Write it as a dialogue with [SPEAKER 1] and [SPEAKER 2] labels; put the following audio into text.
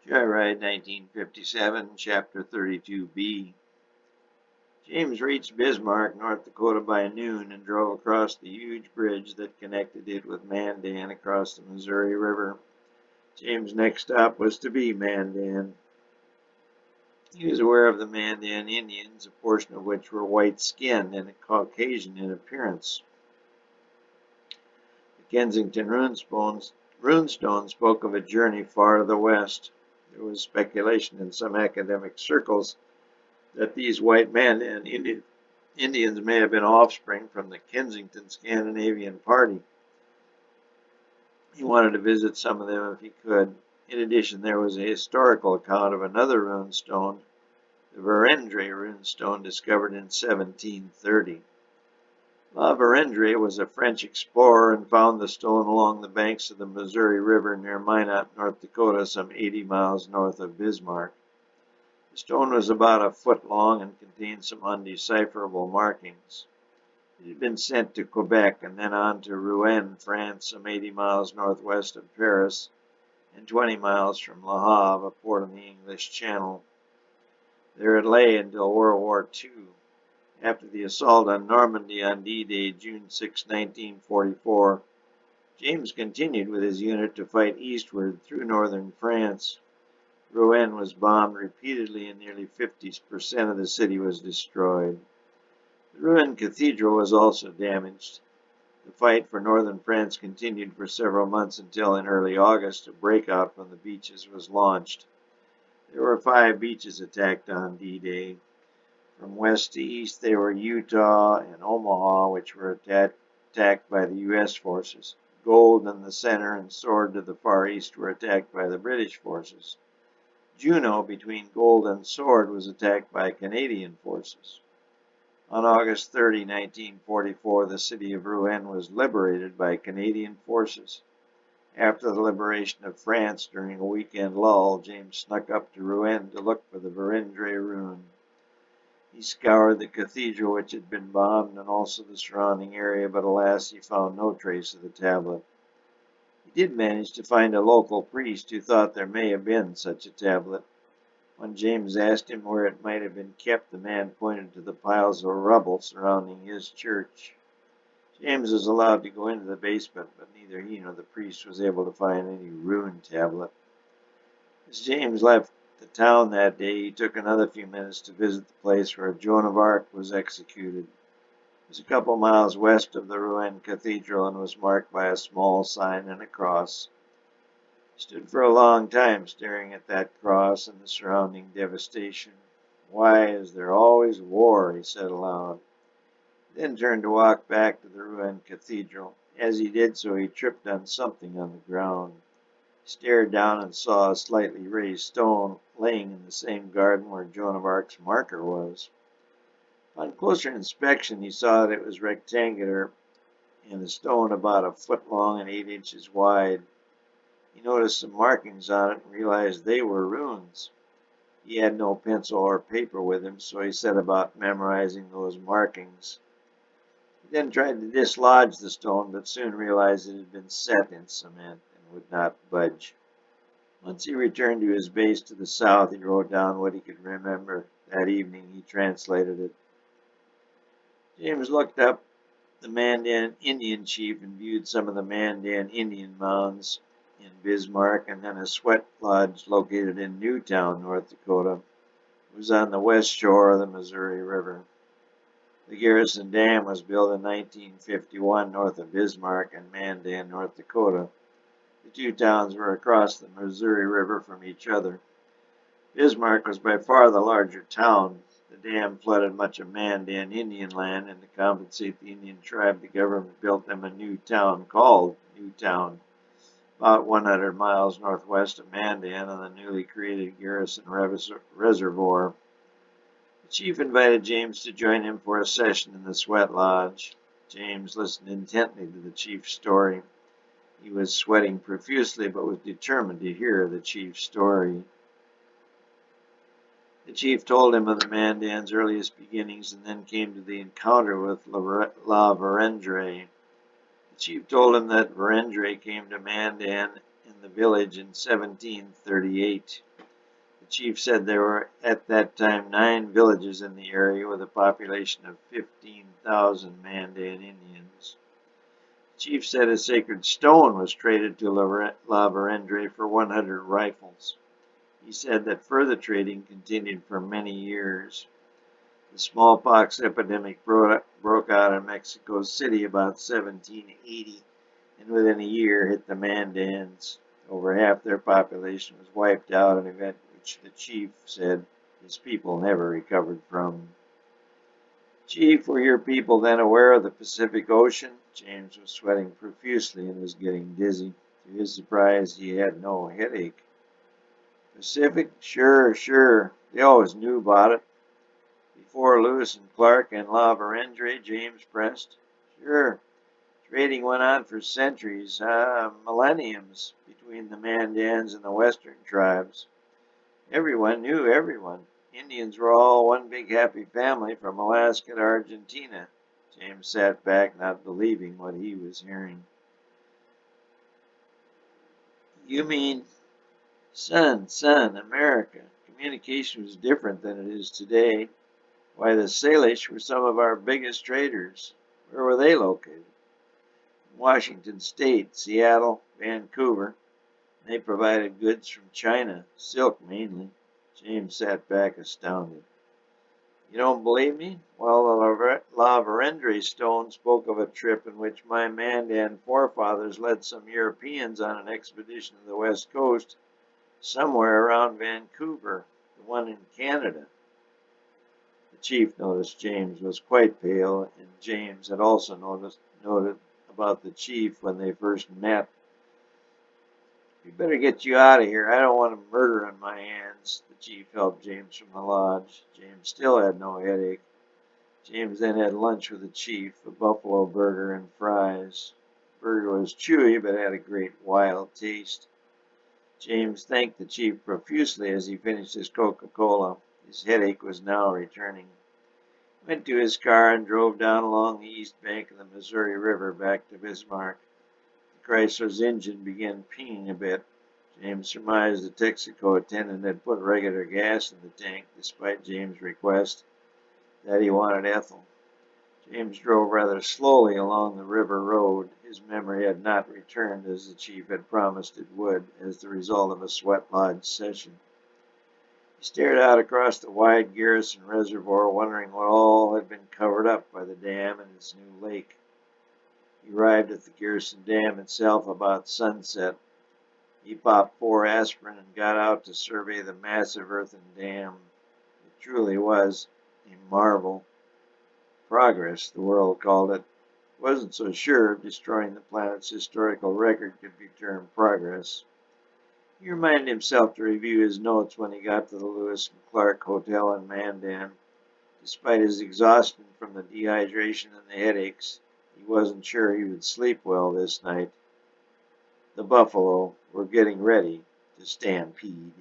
[SPEAKER 1] Joyride 1957, Chapter 32B. James reached Bismarck, North Dakota by noon and drove across the huge bridge that connected it with Mandan across the Missouri River. James' next stop was to be Mandan. He was aware of the Mandan Indians, a portion of which were white-skinned and Caucasian in appearance. The Kensington runestone spoke of a journey far to the west. There was speculation in some academic circles that these white Mandan Indians may have been offspring from the Kensington Scandinavian Party. He wanted to visit some of them if he could. In addition, there was a historical account of another runestone, the Verendre runestone, discovered in 1730. La Vérendre was a French explorer and found the stone along the banks of the Missouri River near Minot, North Dakota, some 80 miles north of Bismarck. The stone was about a foot long and contained some undecipherable markings. It had been sent to Quebec and then on to Rouen, France, some 80 miles northwest of Paris and 20 miles from Le Havre, a port in the English Channel. There it lay until World War II. After the assault on Normandy on D-Day, June 6, 1944, James continued with his unit to fight eastward through northern France. Rouen was bombed repeatedly and nearly 50% of the city was destroyed. The ruined cathedral was also damaged. The fight for northern France continued for several months until in early August a breakout from the beaches was launched. There were 5 beaches attacked on D-Day. From west to east they were Utah and Omaha, which were attacked by the U.S. forces. Gold in the center and Sword to the far east were attacked by the British forces. Juneau, between Gold and Sword, was attacked by Canadian forces. On August 30, 1944, the city of Rouen was liberated by Canadian forces. After the liberation of France during a weekend lull, James snuck up to Rouen to look for the Verendre ruin. He scoured the cathedral, which had been bombed, and also the surrounding area, but alas, he found no trace of the tablet. He did manage to find a local priest who thought there may have been such a tablet. When James asked him where it might have been kept, the man pointed to the piles of rubble surrounding his church. James was allowed to go into the basement, but neither he nor the priest was able to find any ruined tablet. As James left the town that day, he took another few minutes to visit the place where Joan of Arc was executed. It was a couple miles west of the Rouen Cathedral and was marked by a small sign and a cross. He stood for a long time staring at that cross and the surrounding devastation. "Why is there always war?" he said aloud. He then turned to walk back to the Rouen Cathedral. As he did so, he tripped on something on the ground. He stared down and saw a slightly raised stone laying in the same garden where Joan of Arc's marker was. On closer inspection, he saw that it was rectangular and the stone about a foot long and 8 inches wide. He noticed some markings on it and realized they were runes. He had no pencil or paper with him, so he set about memorizing those markings. He then tried to dislodge the stone, but soon realized it had been set in cement and would not budge. Once he returned to his base to the south, he wrote down what he could remember. That evening he translated it. James looked up the Mandan Indian chief and viewed some of the Mandan Indian mounds in Bismarck, and then a sweat lodge located in Newtown, North Dakota. It was on the west shore of the Missouri River. The Garrison Dam was built in 1951 north of Bismarck and Mandan, North Dakota. The two towns were across the Missouri River from each other. Bismarck was by far the larger town. The dam flooded much of Mandan Indian land, and to compensate the Indian tribe, the government built them a new town called Newtown, about 100 miles northwest of Mandan on the newly created Garrison Reservoir. The chief invited James to join him for a session in the sweat lodge. James listened intently to the chief's story. He was sweating profusely, but was determined to hear the chief's story. The chief told him of the Mandan's earliest beginnings and then came to the encounter with La Vérendre. The chief told him that Verendre came to Mandan in the village in 1738. chief said there were at that time 9 villages in the area with a population of 15,000 Mandan Indians. The chief said a sacred stone was traded to La Verendre for 100 rifles. He said that further trading continued for many years. The smallpox epidemic broke out in Mexico City about 1780, and within a year hit the Mandans. Over half their population was wiped out, an event which the chief said his people never recovered from. Chief, were your people then aware of the Pacific Ocean? James was sweating profusely and was getting dizzy. To his surprise, he had no headache. Pacific? Sure. They always knew about it. Before Lewis and Clark and La Verendre, James pressed. Sure. Trading went on for centuries, millenniums, between the Mandans and the western tribes. Everyone knew everyone. Indians were all one big happy family from Alaska to Argentina. James sat back, not believing what he was hearing. You mean, son, America. Communication was different than it is today. Why, the Salish were some of our biggest traders. Where were they located? Washington State, Seattle, Vancouver. They provided goods from China, silk mainly. James sat back astounded. You don't believe me? Well, the La Verendre stone spoke of a trip in which my Mandan forefathers led some Europeans on an expedition to the west coast, somewhere around Vancouver, the one in Canada. The chief noticed James was quite pale, and James had also noted about the chief when they first met. We better get you out of here. I don't want a murder on my hands. The chief helped James from the lodge. James still had no headache. James then had lunch with the chief, a buffalo burger and fries. The burger was chewy, but had a great wild taste. James thanked the chief profusely as he finished his Coca-Cola. His headache was now returning. He went to his car and drove down along the east bank of the Missouri River back to Bismarck. Chrysler's engine began pinging a bit. James surmised the Texaco attendant had put regular gas in the tank, despite James' request that he wanted Ethel. James drove rather slowly along the river road. His memory had not returned as the chief had promised it would, as the result of a sweat lodge session. He stared out across the wide Garrison Reservoir, wondering what all had been covered up by the dam and its new lake. He arrived at the Garrison Dam itself about sunset. He popped 4 aspirin and got out to survey the massive earthen dam. It truly was a marvel. Progress, the world called it. Wasn't so sure destroying the planet's historical record could be termed progress. He reminded himself to review his notes when he got to the Lewis and Clark Hotel in Mandan. Despite his exhaustion from the dehydration and the headaches, he wasn't sure he would sleep well this night. The buffalo were getting ready to stampede.